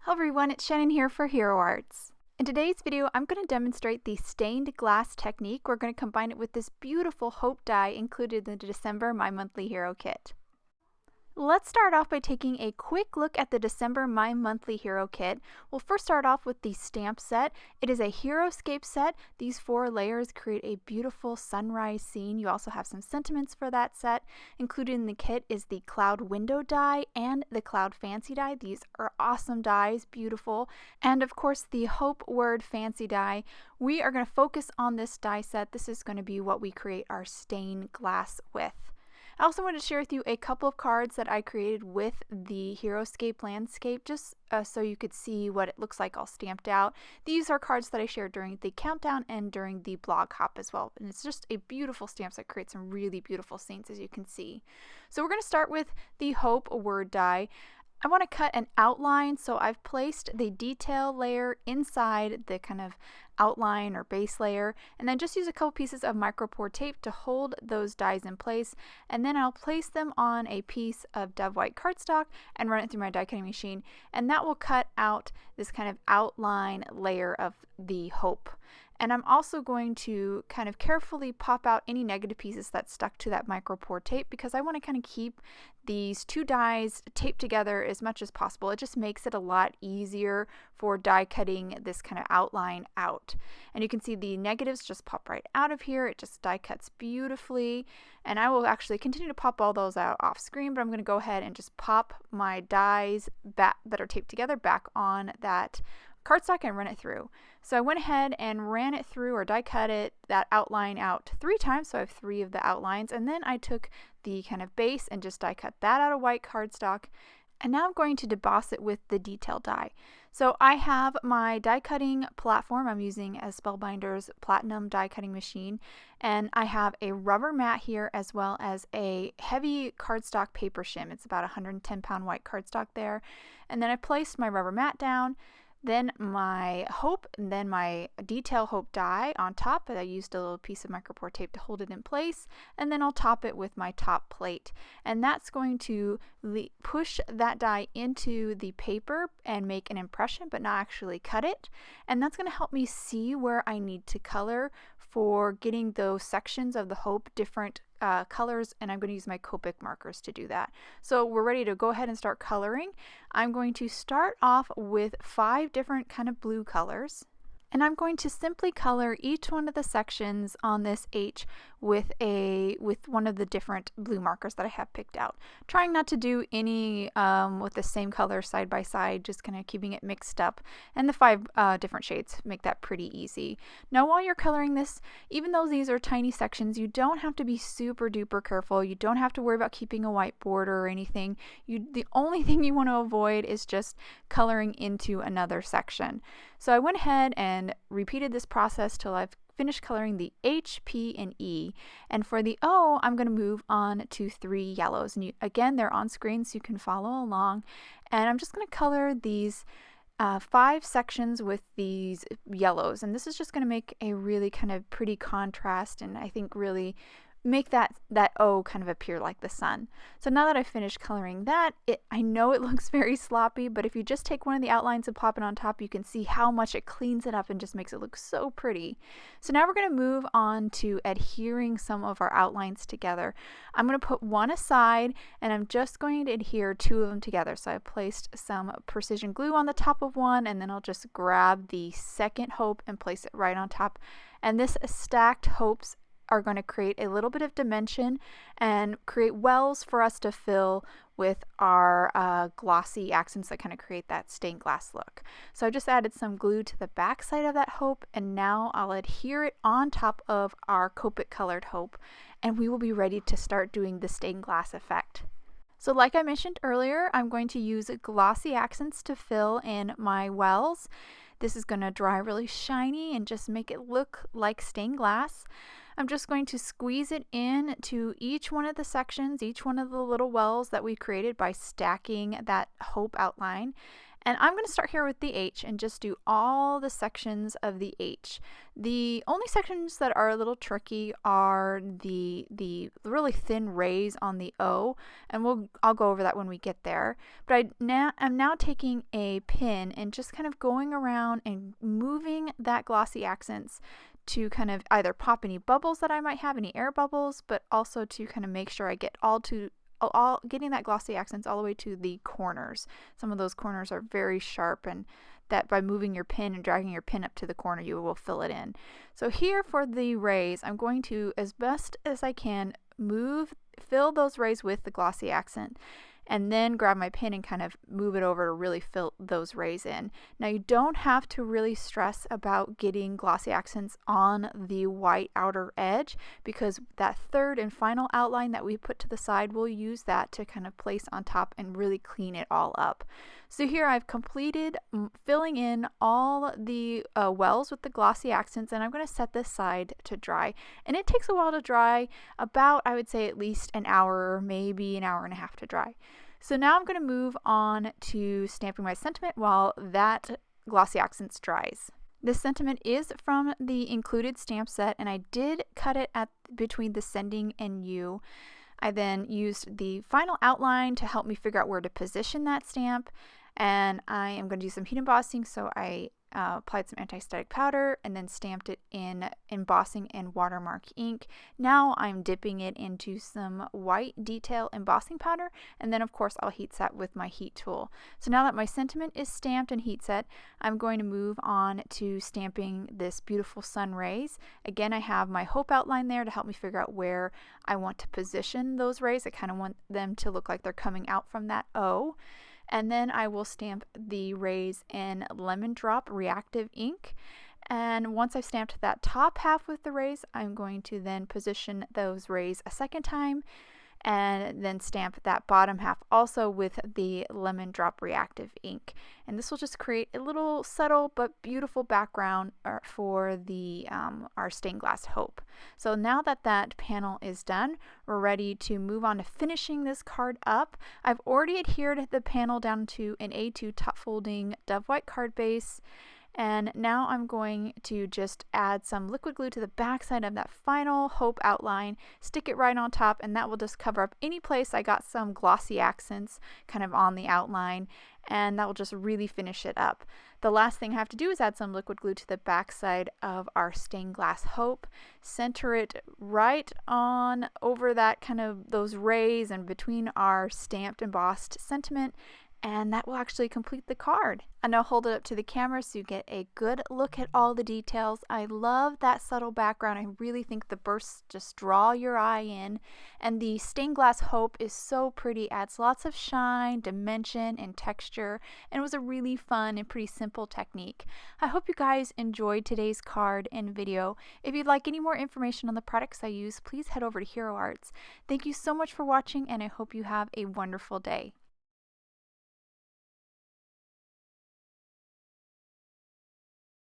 Hello everyone, it's Shannon here for Hero Arts. In today's video, I'm going to demonstrate the stained glass technique. We're going to combine it with this beautiful hope die included in the December My Monthly Hero kit. Let's start off by taking a quick look at the December My Monthly Hero kit. We'll first start off with the stamp set. It is a Heroscape set. These 4 layers create a beautiful sunrise scene. You also have some sentiments for that set. Included in the kit is the Cloud Window die and the Cloud Fancy die. These are awesome dies, beautiful. And of course the Hope Word Fancy die. We are going to focus on this die set. This is going to be what we create our stained glass with. I also wanted to share with you a couple of cards that I created with the Heroscape landscape, just so you could see what it looks like all stamped out. These are cards that I shared during the countdown and during the blog hop as well. And it's just a beautiful stamp that creates some really beautiful scenes, as you can see. So we're going to start with the Hope Word die. I want to cut an outline, so I've placed the detail layer inside the kind of outline or base layer, and then just use a couple pieces of micropore tape to hold those dies in place, and then I'll place them on a piece of Dove White cardstock and run it through my die cutting machine, and that will cut out this kind of outline layer of the hope. And I'm also going to kind of carefully pop out any negative pieces that stuck to that micropore tape, because I want to kind of keep these 2 dies taped together as much as possible. It just makes it a lot easier for die cutting this kind of outline out. And you can see the negatives just pop right out of here. It just die cuts beautifully. And I will actually continue to pop all those out off screen, but I'm going to go ahead and just pop my dies back that are taped together back on that cardstock and run it through. So I went ahead and ran it through, or die cut it, that outline out 3 times, so I have 3 of the outlines, and then I took the kind of base and just die cut that out of white cardstock, and now I'm going to deboss it with the detail die. So I have my die cutting platform. I'm using a Spellbinder's Platinum die cutting machine, and I have a rubber mat here as well as a heavy cardstock paper shim. It's about 110-pound white cardstock there, and then I placed my rubber mat down, then my hope, and then my detail hope die on top, but I used a little piece of micropore tape to hold it in place, and then I'll top it with my top plate. And that's going to push that die into the paper and make an impression, but not actually cut it. And that's going to help me see where I need to color for getting those sections of the hope different colors, and I'm going to use my Copic markers to do that. So we're ready to go ahead and start coloring. I'm going to start off with 5 different kind of blue colors, and I'm going to simply color each one of the sections on this H with one of the different blue markers that I have picked out. Trying not to do any with the same color side by side, just kind of keeping it mixed up. And the 5 different shades make that pretty easy. Now while you're coloring this, even though these are tiny sections, you don't have to be super duper careful. You don't have to worry about keeping a white border or anything. The only thing you want to avoid is just coloring into another section. So I went ahead and repeated this process till I've finished coloring the H, P, and E. And for the O, I'm going to move on to 3 yellows. And again, they're on screen so you can follow along. And I'm just going to color these 5 sections with these yellows. And this is just going to make a really kind of pretty contrast, and I think really make that O kind of appear like the sun. So now that I've finished coloring that, I know it looks very sloppy, but if you just take one of the outlines and pop it on top, you can see how much it cleans it up and just makes it look so pretty. So now we're going to move on to adhering some of our outlines together. I'm going to put one aside, and I'm just going to adhere 2 of them together. So I placed some precision glue on the top of one, and then I'll just grab the second hope and place it right on top. And this stacked hopes are going to create a little bit of dimension and create wells for us to fill with our glossy accents that kind of create that stained glass look. So I just added some glue to the back side of that hope, and now I'll adhere it on top of our Copic colored hope, and we will be ready to start doing the stained glass effect. So like I mentioned earlier, I'm going to use glossy accents to fill in my wells. This is going to dry really shiny and just make it look like stained glass. I'm just going to squeeze it in to each one of the sections, each one of the little wells that we created by stacking that hope outline. And I'm going to start here with the H and just do all the sections of the H. The only sections that are a little tricky are the really thin rays on the O, and I'll go over that when we get there. But I'm now taking a pin and just kind of going around and moving that glossy accents to kind of either pop any bubbles that I might have, any air bubbles, but also to kind of make sure I get getting that glossy accents all the way to the corners. Some of those corners are very sharp, and that by moving your pin and dragging your pin up to the corner, you will fill it in. So here for the rays, I'm going to, as best as I can, fill those rays with the glossy accent, and then grab my pin and kind of move it over to really fill those rays in. Now you don't have to really stress about getting glossy accents on the white outer edge, because that third and final outline that we put to the side, we'll use that to kind of place on top and really clean it all up. So here I've completed filling in all the wells with the glossy accents, and I'm going to set this side to dry. And it takes a while to dry, about, I would say, at least an hour, maybe an hour and a half to dry. So now I'm going to move on to stamping my sentiment while that glossy accents dries. This sentiment is from the included stamp set, and I did cut it between the sending and you. I then used the final outline to help me figure out where to position that stamp, and I am going to do some heat embossing, so I applied some anti-static powder and then stamped it in Embossing and Watermark ink. Now I'm dipping it into some white detail embossing powder, and then of course I'll heat set with my heat tool. So now that my sentiment is stamped and heat set, I'm going to move on to stamping this beautiful sun rays. Again, I have my hope outline there to help me figure out where I want to position those rays. I kind of want them to look like they're coming out from that O. And then I will stamp the rays in Lemon Drop Reactive ink. And once I've stamped that top half with the rays, I'm going to then position those rays a second time, and then stamp that bottom half also with the Lemon Drop Reactive ink. And this will just create a little subtle but beautiful background for our stained glass hope. So now that that panel is done, we're ready to move on to finishing this card up. I've already adhered the panel down to an A2 top folding dove white card base. And now I'm going to just add some liquid glue to the back side of that final hope outline, stick it right on top, and that will just cover up any place I got some glossy accents kind of on the outline, and that will just really finish it up. The last thing I have to do is add some liquid glue to the back side of our stained glass hope, center it right on over that kind of those rays and between our stamped embossed sentiment, and that will actually complete the card. And I'll hold it up to the camera so you get a good look at all the details. I love that subtle background. I really think the bursts just draw your eye in, and the stained glass hope is so pretty, adds lots of shine, dimension, and texture, and it was a really fun and pretty simple technique. I hope you guys enjoyed today's card and video. If you'd like any more information on the products I use, please head over to Hero Arts. Thank you so much for watching, and I hope you have a wonderful day.